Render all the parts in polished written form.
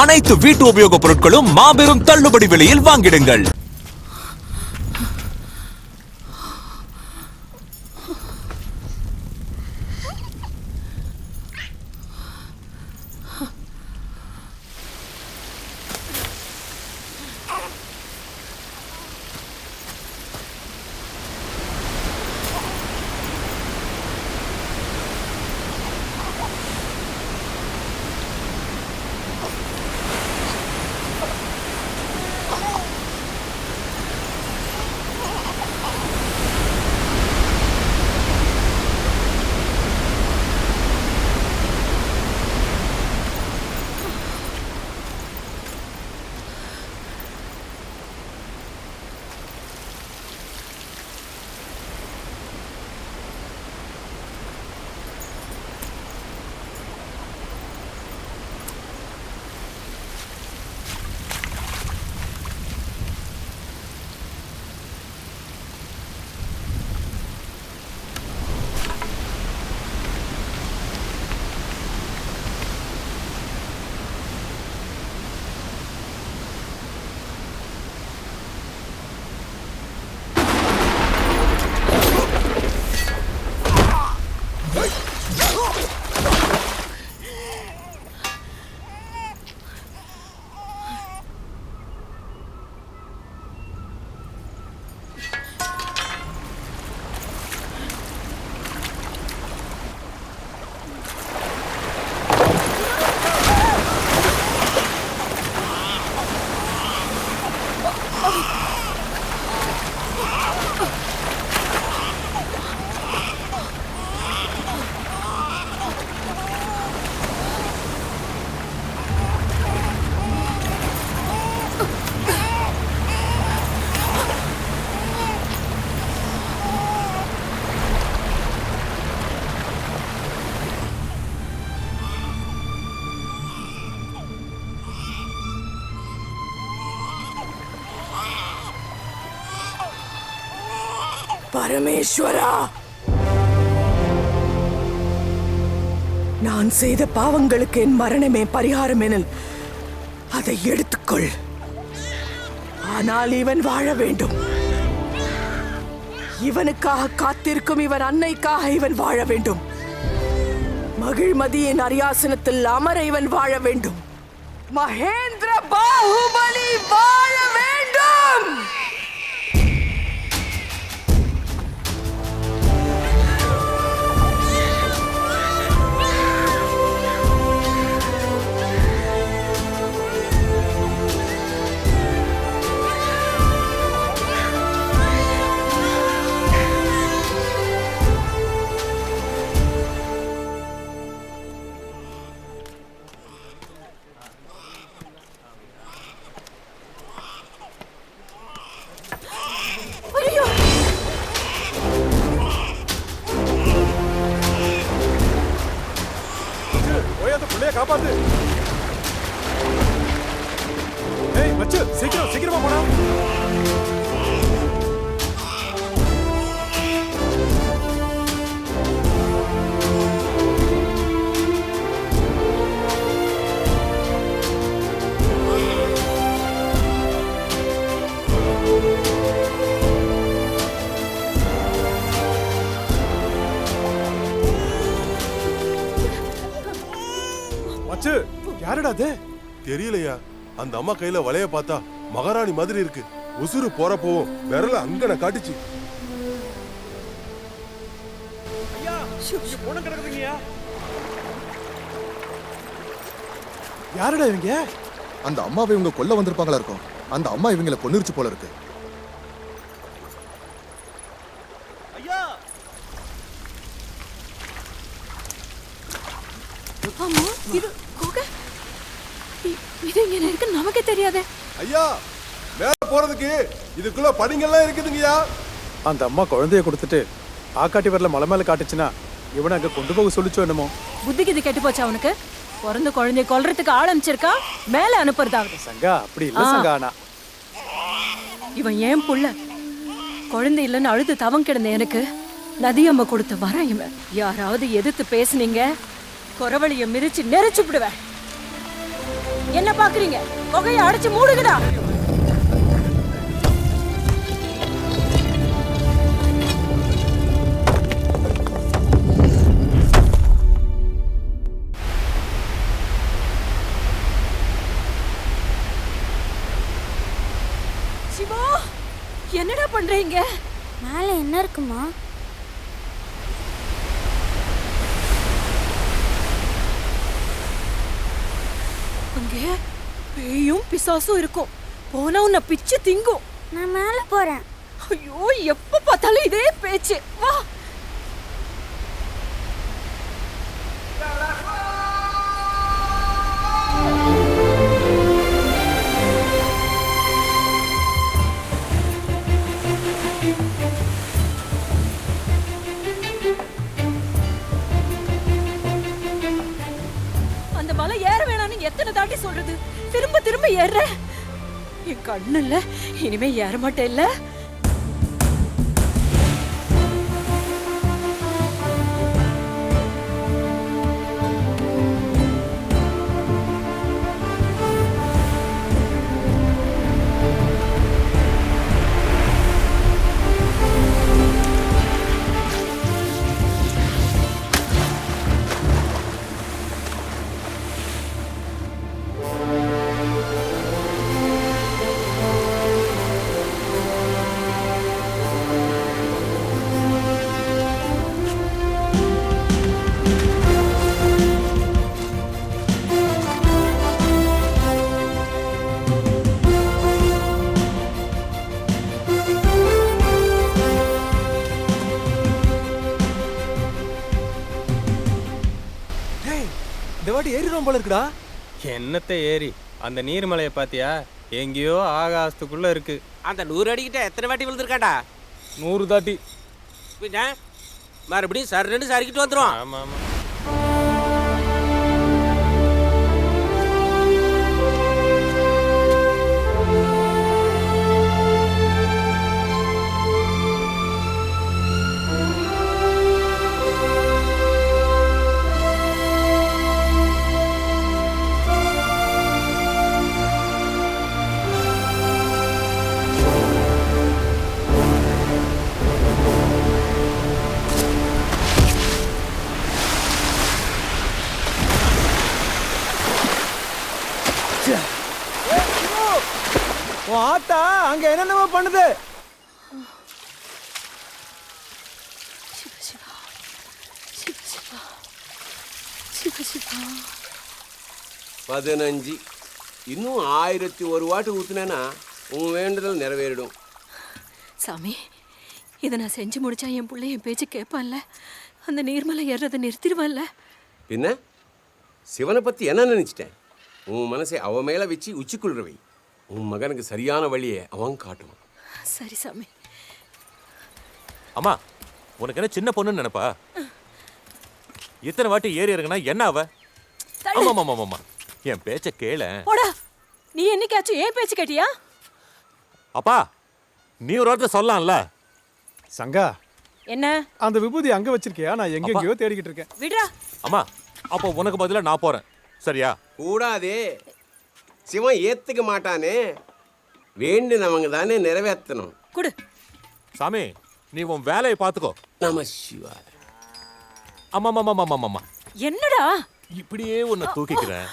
அனைத்து வீட்டு உபயோகப் பொருட்களும் மாபெரும் தள்ளுபடி விலையில் வாங்கிடுங்கள். பரமேஸ்வரா, நான் செய்த பாவங்களுக்கு என் மரணமே பரிகாரம் எனில் அதை எடுத்துக்கொள். ஆனால் இவன் வாழ வேண்டும். இவனுக்காக காத்திருக்கும் இவன் அன்னைக்காக இவன் வாழ வேண்டும். மகிழ்மதியின் அரியாசனத்தில் அமர இவன் வாழ வேண்டும். மகேந்திர பாகுபலி வாழ வேண்டும். காப்பாத்து. ஏய் மச்சு, சீக்கிரமா போடா. மச்சு, யாரடா அது? தெரியலையா? அந்த அம்மா கையில வளைய பார்த்தா மகாராணி மாதிரி இருக்கு. உசுறு போறப்போவும் விரல அங்கன காட்டுச்சு. ஐயா, இங்க பொண்ணு கிடக்குதுங்கயா. யாரடா இவங்க? அந்த அம்மாவை இவங்க கொல்ல வந்திருப்பாங்களா இருக்கும். அந்த அம்மா இவங்களை கொன்னிருச்சு போல இருக்கு. ஐயா, அம்மா, இது குகை. இது இங்க இருக்கு, நமக்கே தெரியாதே. ஐயா, மேல போறதுக்கு இதுக்குள்ள படிங்கெல்லாம் இருக்குதுங்கய்யா. அந்த அம்மா குழந்தைய கொடுத்துட்டு ஆக்காட்டி வரல மலை மேல காட்டுச்சுன்னா இவனை அங்க கொண்டு போக சொல்லிச்சோ என்னமோ. புத்திக்கு இது கெட்டு போச்சா அவனுக்கு? பிறந்த குழந்தைய கொல்றதுக்கு ஆள் அனுப்பிச்சிருக்கா, மேல அனுப்புறதாவது. சங்கா, அப்படி இல்ல சங்கா. ஆனா இவன் ஏன் புள்ள குழந்தை இல்லைன்னு அழுது தவம் கிடந்த எனக்கு நதியம்மா கொடுத்த வர இவன். யாராவது எதிர்த்து பேசுனீங்க, குறவழிய மிரிச்சு நெரிச்சு விடுவேன். என்ன பாக்குறீங்க? புகையை அடைச்சு மூடுங்கடா. சிவா, என்னடா பண்றீங்க? மேல என்ன இருக்குமா? அங்கே பேயும் பிசாசும் இருக்கும். போனா உன்னை பிச்சு திங்கும். நான் மேல போறேன். ஐயோ, எப்ப பார்த்தாலும் இதே பேச்சு. வா. அந்த மலை ஏற வேணாம்னு எத்தனை தாண்டி சொல்றது? திரும்ப திரும்ப ஏற. என் கண்ணு இல்ல, இனிமே ஏற மாட்டேன் இல்ல. இந்த வாட்டி ஏறிடும் போல இருக்குடா. என்னத்தை ஏறி? அந்த நீர்மலையை பாத்தியா? எங்கேயோ ஆகாசத்துக்குள்ள இருக்கு. அந்த 100 அடிக்கிட்ட எத்தனை வாட்டி விழுந்திருக்காடா? 100 தாட்டி. பின்ன மறுபடியும் சர்ன்னு சறுக்கிட்டு வந்துடும். ஆமா ஆமா. உன் ஆத்தா அங்க என்னென்னமோ பண்ணுது. சிவ சிவா, சிவ சிவா, சிவ சிவா. 15. இன்னும் 1001 வாட்டு ஊத்துனேன்னா உன் வேண்டுதல் நிறைவேறிடும். சாமி, இதை நான் செஞ்சு முடிச்சா என் பிள்ளை என் பேச்சு கேட்பான்ல? அந்த நீர்மலை ஏறதை நிறுத்திடுவான்ல? பின்ன சிவனை பத்தி என்ன நினைச்சிட்டேன்? உன் மனசை அவன் மேல வச்சு உச்சிக்குள்றவை. உன் மகனுக்கு சரியான வழியை அவன் காட்டுவான். சரி சாமி. அம்மா, உனக்கு என்ன சின்ன பொண்ணுன்னு நினைப்பா? இத்தனை வாட்டி ஏறி இறங்குனா என்ன அவ? ஆமா, என் பேச்ச கேள. போடா. நீ என்னைக்காச்சும் ஏன் பேச்சு கேட்டியா? அப்பா, நீ ஒரு வார்த்தை சொல்லலாம்ல. சங்கா, என்ன? அந்த விபூதி அங்க வச்சிருக்கியா? நான் எங்கெங்கயோ தேடிக்கிட்டு இருக்கேன். விடுடா. அம்மா, அப்போ உனக்கு பதிலா நான் போறேன், சரியா? கூடாதே. சிவன் ஏத்துக்க மாட்டானே. வேண்டினவங்க தானே நிறைவேற்றணும். குடு. சாமி, நீ உன் வேலையை பார்த்துக்கோ. நம சிவாய. ஆமா. என்னடா? இப்படியே உன்னை தூக்கிக்கிறேன்.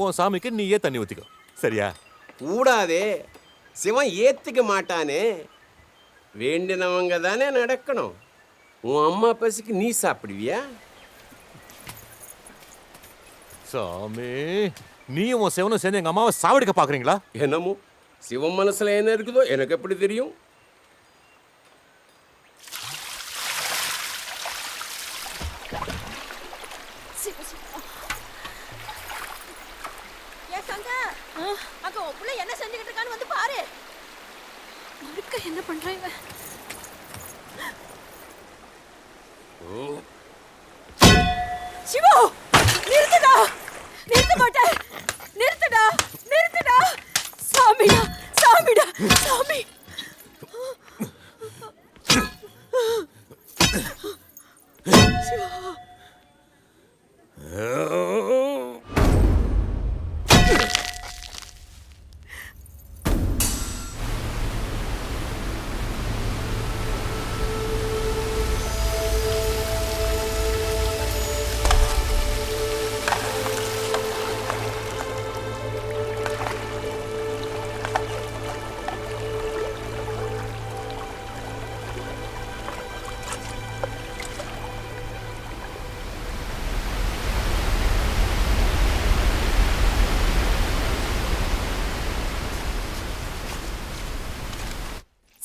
உன் சாமிக்கு நீயே தண்ணி ஊத்திக்கோ, சரியா? கூடாதே. சிவன் ஏத்துக்க மாட்டானே. வேண்டினவங்க தானே நடக்கணும். உன் அம்மா பசிக்கு நீ சாப்பிடுவியா? சாமி, நீயும் உன் சிவனும் சேர்ந்து எங்க அம்மாவை சாவடிக்க பாக்குறீங்களா? என்னமோ சிவன் மனசுல என்ன இருக்குதோ எனக்கு எப்படி தெரியும்? அங்க உன் புள்ள என்ன செஞ்சுக்கிட்டு இருக்கான்னு வந்து பாரு. மறுக்க என்ன பண்ற இவ? சிவா, நிறுத்துடா. நிறுத்த மாட்டேன். நிறுத்துடா. சாமிடா, சாமி. சிவா.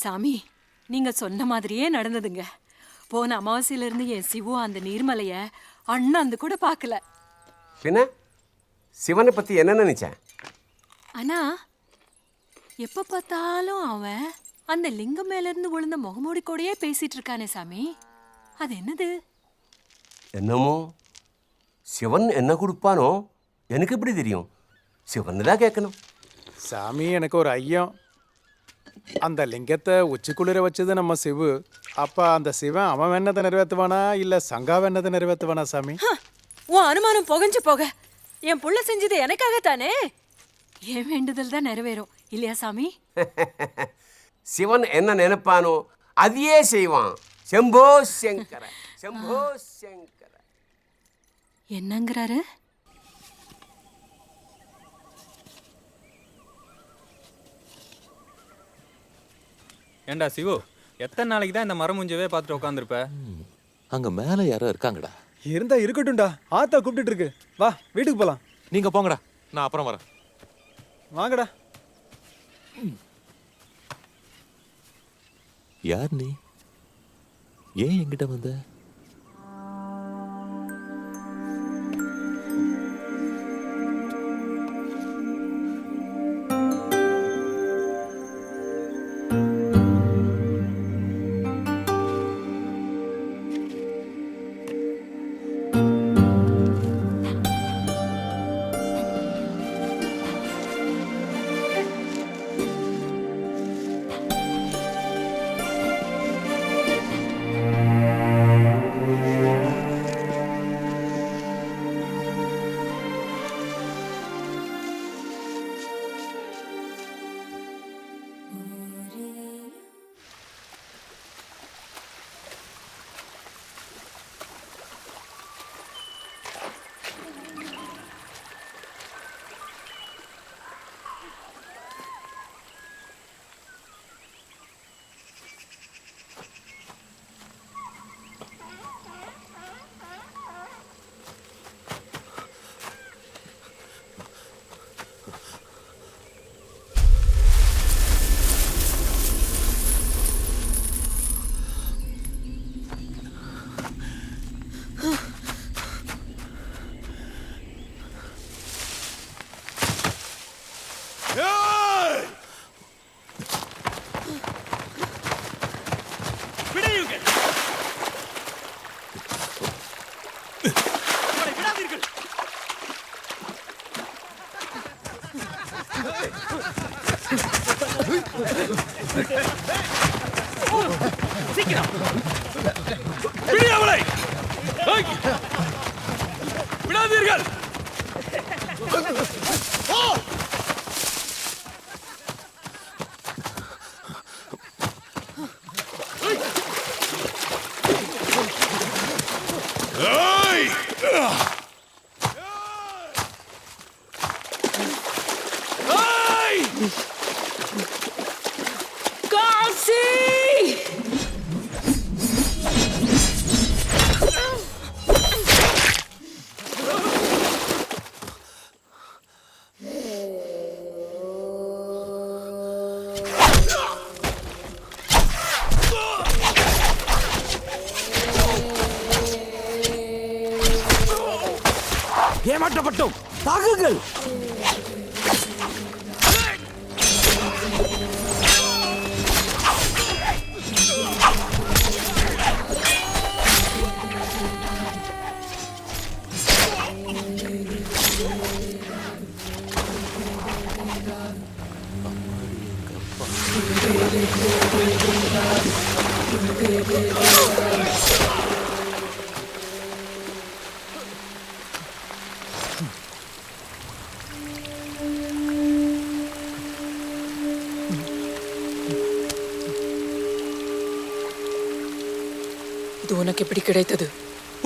சாமி நீங்க சொன்ன மாதிரியே நடந்ததுங்க. போன அமாவாசையில இருந்து என் சிவு அந்த நீர்மலைய அண்ணாந்து கூட பார்க்கல. பின்ன சிவனை பத்தி என்ன நினைச்சேன்? ஆனா எப்ப பார்த்தாலும் அவன் அந்த லிங்கம் மேல இருந்து விழுந்த முகமூடி கூடயே பேசிட்டு இருக்கானே சாமி, அது என்னது? என்னமோ சிவன் என்ன கொடுப்பானோ எனக்கு எப்படி தெரியும்? சிவன் தான் கேட்கணும். சாமி எனக்கு ஒரு ஐயம். அந்த லிங்கத்தை உச்சிக்குளிர வச்சது நம்ம சிவு. அப்ப அந்த சிவன் அவன் வேணதை நிறைவேற்றுவானா இல்ல சங்கா வேணதை நிறைவேற்றுவானா சாமி? உன் அனுமானம் புகஞ்சு போக. என் புள்ள செஞ்சது எனக்காகத்தானே. என் வேண்டுதல் தான் நிறைவேறும் இல்லையா சாமி? சிவன் என்ன நினைப்பானோ அதையே செய்வான். செம்போ சங்கர, செம்போ சங்கர. என்னங்கிறாரு? ஏண்டா சிவு, எத்தனை நாளைக்கு தான் இந்த மரமுஞ்சவே பார்த்துட்டு உட்காந்துருப்ப? அங்க மேல யாரோ இருக்காங்கடா. இருந்தா இருக்கட்டும்டா. ஆத்தா கூப்பிட்டு இருக்கு. வா வீட்டுக்கு போலாம். நீங்க போங்கடா, நான் அப்புறம் வரேன். வாங்கடா. யார் நீ? ஏன் என்கிட்ட வந்த? விடாதீர்கள். ஏமாற்றப்பட்டோம். தாக்குங்கள். இது உனக்கு எப்படி கிடைத்தது?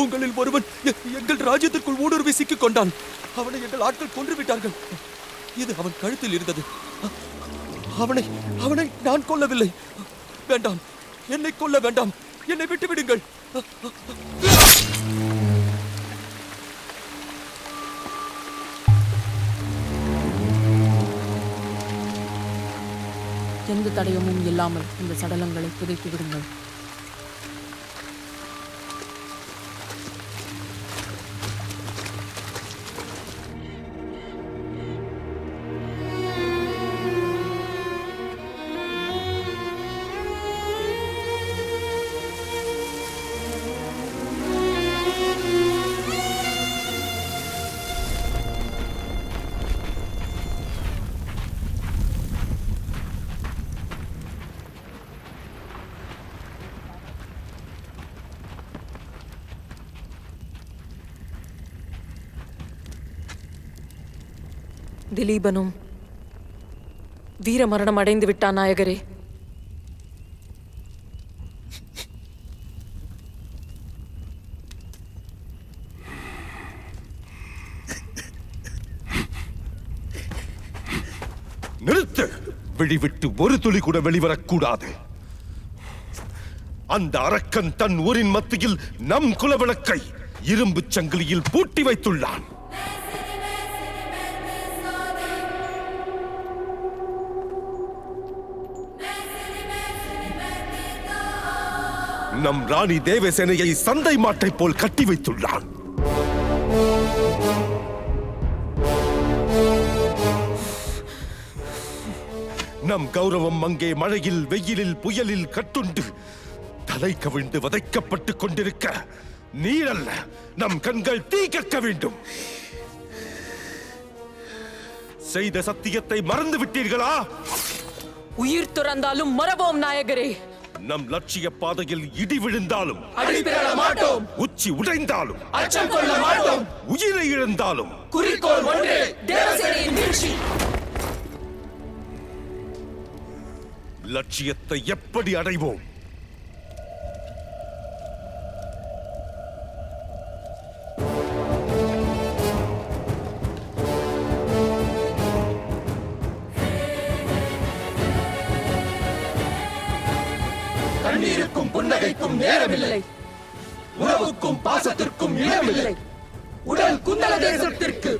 உங்களில் ஒருவன் எங்கள் ராஜ்யத்திற்குள் ஊடுருவி சிக்கிக் கொண்டான். அவனை எங்கள் ஆட்கள் கொன்று விட்டார்கள். இது அவன் கழுத்தில் இருந்தது. அவனை நான் கொல்லவில்லை. வேண்டாம், என்னை கொல்ல வேண்டாம். என்னை விட்டு விடுங்கள். எந்த தடயமும் இல்லாமல் இந்த சடலங்களை புதைத்து விடுங்கள். திலீபனும் வீர மரணம் அடைந்து விட்டான் நாயகரே. நிறுத்து! வெளிவிட்டு ஒரு துளி கூட வெளிவரக்கூடாது. அந்த அரக்கன் தன் ஊரின் மத்தியில் நம் குலவிளக்கை இரும்பு சங்கிலியில் பூட்டி வைத்துள்ளான். நம் ராணி தேவசேனையை சந்தை மாட்டை போல் கட்டி வைத்துள்ளான். நம் கௌரவம் அங்கே மழையில், வெயிலில், புயலில் கட்டுண்டு தலை கவிழ்ந்து வதைக்கப்பட்டுக் கொண்டிருக்க நீரல்ல, நம் கண்கள் தீ கக்க வேண்டும். செய்த சத்தியத்தை மறந்து விட்டீர்களா? உயிர் துறந்தாலும் மறவோம் நாயகரே. நம் லட்சிய பாதையில் இடி விழுந்தாலும் அடிபிரள மாட்டோம். உச்சி உடைந்தாலும் அச்சம் கொள்ள மாட்டோம். உயிரை இழந்தாலும் குறிக்கோள் ஒன்றே, தேவசேனையின் வீழ்ச்சி. லட்சியத்தை எப்படி அடைவோம்? கண்ணீருக்கும் புன்னகைக்கும் நேரமில்லை, உறவுக்கும் பாசத்திற்கும் இடமில்லை. உடல் குந்தல தேசத்திற்கு